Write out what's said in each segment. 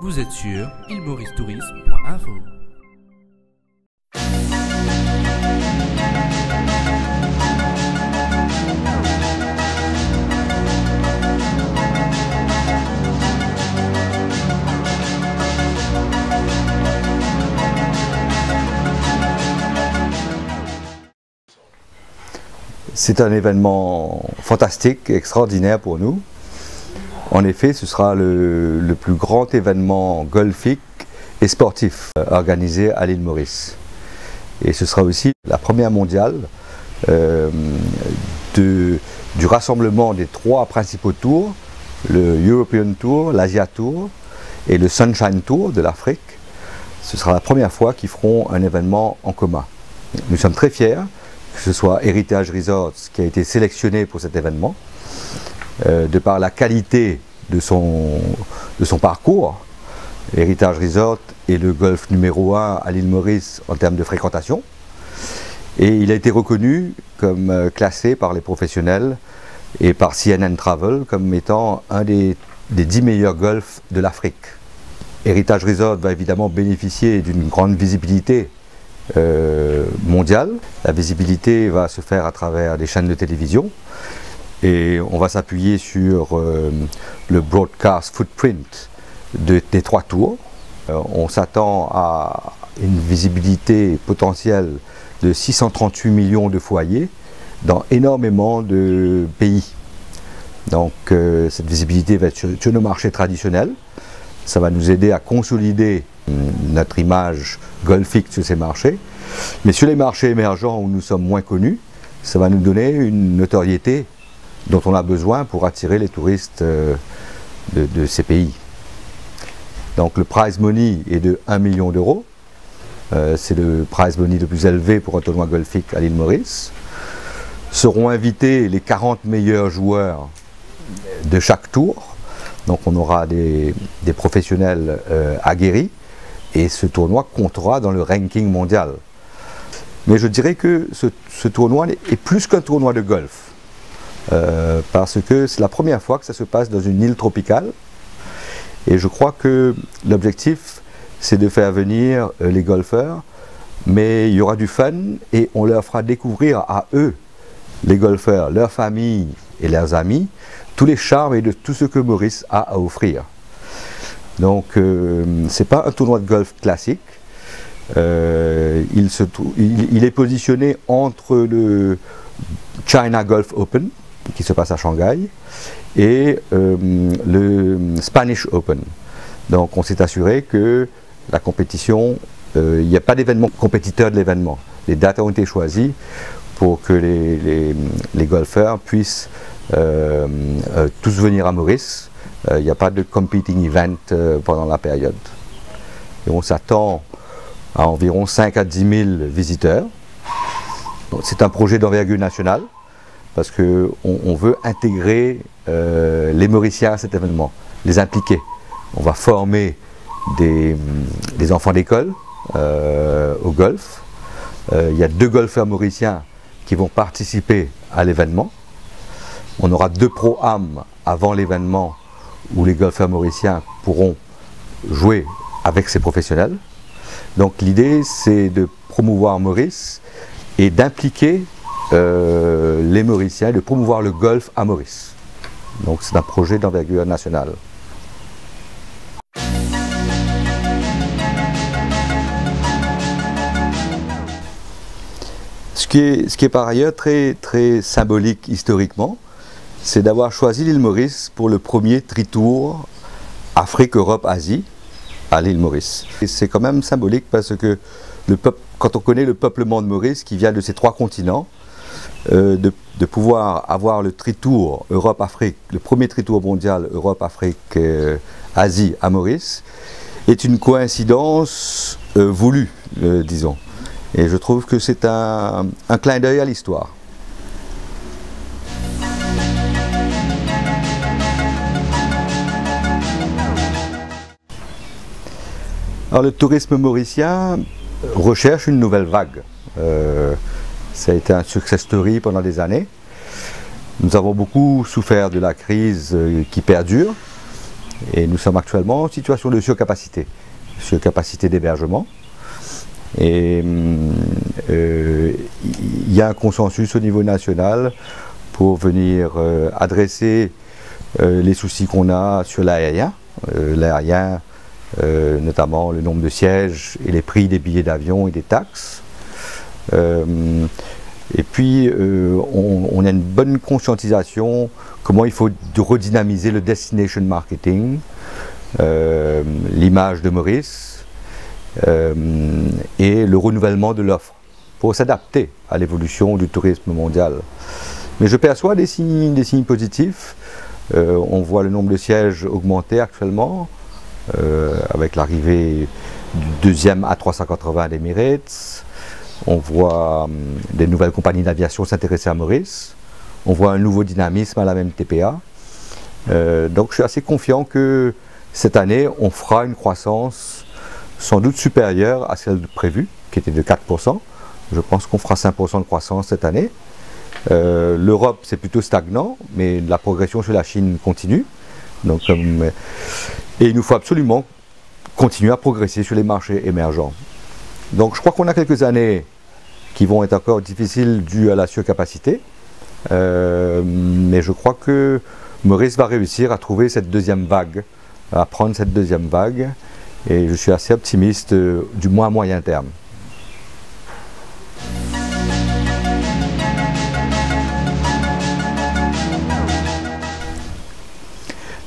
Vous êtes sur ilmoristourisme.info. C'est un événement fantastique, extraordinaire pour nous. En effet, ce sera le plus grand événement golfique et sportif organisé à l'île Maurice. Et ce sera aussi la première mondiale du rassemblement des trois principaux tours, le European Tour, l'Asia Tour et le Sunshine Tour de l'Afrique. Ce sera la première fois qu'ils feront un événement en commun. Nous sommes très fiers que ce soit Heritage Resorts qui a été sélectionné pour cet événement, de par la qualité de son parcours. Heritage Resort est le golf numéro 1 à l'île Maurice en termes de fréquentation. Et il a été reconnu comme classé par les professionnels et par CNN Travel comme étant un des 10 meilleurs golfs de l'Afrique. Heritage Resort va évidemment bénéficier d'une grande visibilité mondiale. La visibilité va se faire à travers des chaînes de télévision et on va s'appuyer sur le broadcast footprint des trois tours. On s'attend à une visibilité potentielle de 638 millions de foyers dans énormément de pays. Donc cette visibilité va être sur nos marchés traditionnels. Ça va nous aider à consolider notre image golfique sur ces marchés. Mais sur les marchés émergents où nous sommes moins connus, ça va nous donner une notoriété dont on a besoin pour attirer les touristes de ces pays. Donc le prize money est de 1 million d'euros. C'est le prize money le plus élevé pour un tournoi golfique à l'île Maurice. Seront invités les 40 meilleurs joueurs de chaque tour. Donc on aura des professionnels aguerris et ce tournoi comptera dans le ranking mondial. Mais je dirais que ce tournoi est plus qu'un tournoi de golf parce que c'est la première fois que ça se passe dans une île tropicale et je crois que l'objectif c'est de faire venir les golfeurs, mais il y aura du fun et on leur fera découvrir à eux, les golfeurs, leurs familles et leurs amis, tous les charmes et de tout ce que Maurice a à offrir. Donc c'est pas un tournoi de golf classique. Il est positionné entre le China Golf Open qui se passe à Shanghai et le Spanish Open. Donc on s'est assuré que la compétition, il n'y a pas d'événement compétiteur de l'événement. Les dates ont été choisies pour que les golfeurs puissent tous venir à Maurice. Il n'y a pas de competing event pendant la période. Et on s'attend à environ 5 à 10 000 visiteurs. C'est un projet d'envergure nationale parce qu'on veut intégrer les Mauriciens à cet événement, les impliquer. On va former des enfants d'école au golf. Il y a 2 golfeurs mauriciens qui vont participer à l'événement. On aura 2 pro-am avant l'événement où les golfeurs mauriciens pourront jouer avec ces professionnels. Donc l'idée c'est de promouvoir Maurice et d'impliquer les Mauriciens, de promouvoir le golf à Maurice. Donc c'est un projet d'envergure nationale. Ce qui est par ailleurs très symbolique historiquement, c'est d'avoir choisi l'île Maurice pour le premier tri-tour Afrique, Europe, Asie à l'île Maurice. C'est quand même symbolique parce que quand on connaît le peuplement de Maurice qui vient de ces 3 continents, de pouvoir avoir le tri-tour Europe-Afrique, le premier tri-tour mondial Europe-Afrique, Asie à Maurice, est une coïncidence voulue, disons. Et je trouve que c'est un clin d'œil à l'histoire. Alors le tourisme mauricien recherche une nouvelle vague. Ça a été un success story pendant des années. Nous avons beaucoup souffert de la crise qui perdure. Et nous sommes actuellement en situation de surcapacité d'hébergement. Et il y a un consensus au niveau national pour venir adresser les soucis qu'on a sur l'aérien. Notamment le nombre de sièges et les prix des billets d'avion et des taxes. Et puis on a une bonne conscientisation comment il faut redynamiser le destination marketing, l'image de Maurice et le renouvellement de l'offre pour s'adapter à l'évolution du tourisme mondial. Mais je perçois des signes positifs. On voit le nombre de sièges augmenter actuellement avec l'arrivée du deuxième A380 d'Emirates. On voit des nouvelles compagnies d'aviation s'intéresser à Maurice. On voit un nouveau dynamisme à la même TPA. Donc je suis assez confiant que cette année, on fera une croissance sans doute supérieure à celle prévue, qui était de 4%. Je pense qu'on fera 5% de croissance cette année. L'Europe, c'est plutôt stagnant, mais la progression sur la Chine continue. Donc, et il nous faut absolument continuer à progresser sur les marchés émergents. Donc je crois qu'on a quelques années qui vont être encore difficiles dues à la surcapacité, mais je crois que Maurice va réussir à trouver cette deuxième vague, à prendre cette deuxième vague, et je suis assez optimiste, du moins à moyen terme.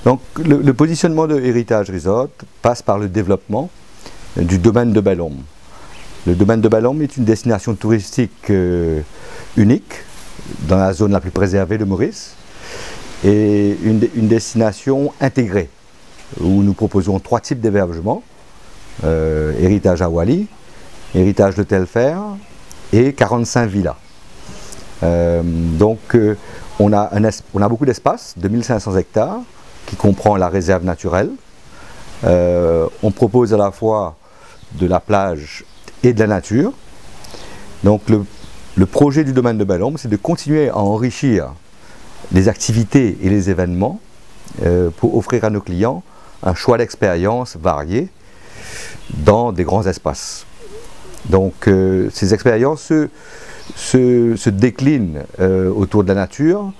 Donc le positionnement de Heritage Resort passe par le développement du domaine de Belle-Ombre. Le domaine de Belle-Ombre est une destination touristique unique dans la zone la plus préservée de Maurice et une destination intégrée où nous proposons 3 types d'hébergement, Héritage Awali, Héritage de Telfer et 45 villas. Donc on a beaucoup d'espace, 2500 hectares, qui comprend la réserve naturelle. On propose à la fois de la plage et de la nature. Donc le projet du domaine de Belle-Ombre, c'est de continuer à enrichir les activités et les événements pour offrir à nos clients un choix d'expériences variées dans des grands espaces. Donc ces expériences se déclinent autour de la nature,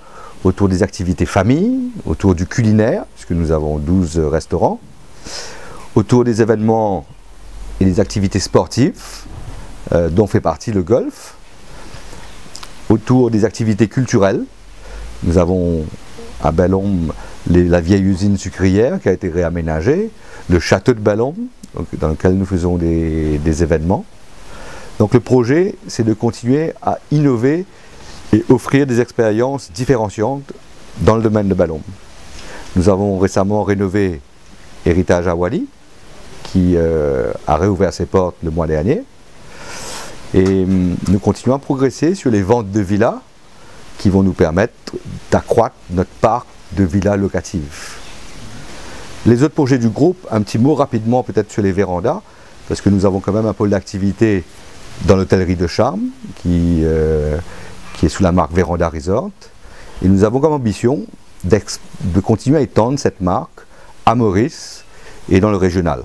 autour des activités famille, autour du culinaire, puisque nous avons 12 restaurants, autour des événements et des activités sportives, dont fait partie le golf, autour des activités culturelles. Nous avons à Belle-Ombre la vieille usine sucrière qui a été réaménagée, le château de Belle-Ombre, dans lequel nous faisons des événements. Donc le projet, c'est de continuer à innover et offrir des expériences différenciantes dans le domaine de Belle-Ombre. Nous avons récemment rénové Héritage Awali, qui a réouvert ses portes le mois dernier. Et nous continuons à progresser sur les ventes de villas qui vont nous permettre d'accroître notre parc de villas locatives. Les autres projets du groupe, un petit mot rapidement peut-être sur les vérandas, parce que nous avons quand même un pôle d'activité dans l'hôtellerie de charme, qui est sous la marque Véranda Resort. Et nous avons comme ambition de continuer à étendre cette marque à Maurice et dans le régional.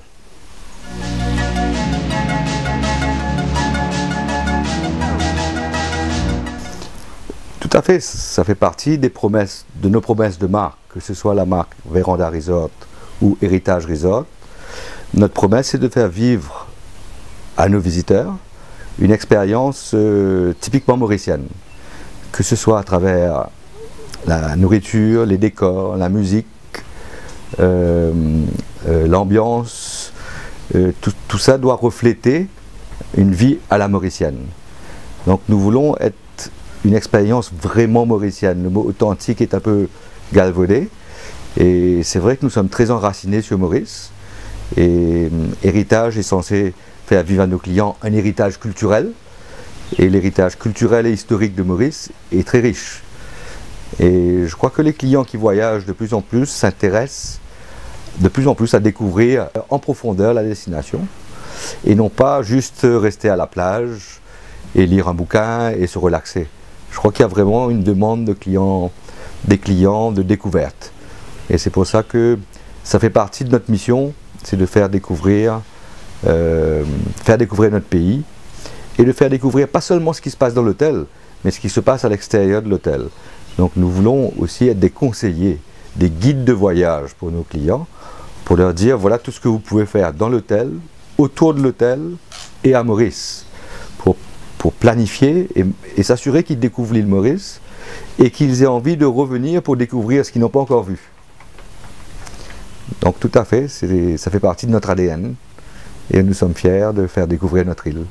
Tout à fait, ça fait partie des promesses, de nos promesses de marque, que ce soit la marque Véranda Resort ou Heritage Resort. Notre promesse, c'est de faire vivre à nos visiteurs une expérience typiquement mauricienne, que ce soit à travers la nourriture, les décors, la musique, l'ambiance, tout ça doit refléter une vie à la mauricienne. Donc nous voulons être une expérience vraiment mauricienne. Le mot authentique est un peu galvaudé et c'est vrai que nous sommes très enracinés sur Maurice et Héritage est censé faire vivre à nos clients un héritage culturel et l'héritage culturel et historique de Maurice est très riche. Et je crois que les clients qui voyagent de plus en plus s'intéressent de plus en plus à découvrir en profondeur la destination et non pas juste rester à la plage et lire un bouquin et se relaxer. Je crois qu'il y a vraiment une demande des clients de découverte. Et c'est pour ça que ça fait partie de notre mission, c'est de faire découvrir notre pays et de faire découvrir pas seulement ce qui se passe dans l'hôtel, mais ce qui se passe à l'extérieur de l'hôtel. Donc nous voulons aussi être des conseillers, des guides de voyage pour nos clients, pour leur dire voilà tout ce que vous pouvez faire dans l'hôtel, autour de l'hôtel et à Maurice, pour planifier et s'assurer qu'ils découvrent l'île Maurice et qu'ils aient envie de revenir pour découvrir ce qu'ils n'ont pas encore vu. Donc tout à fait, ça fait partie de notre ADN et nous sommes fiers de faire découvrir notre île.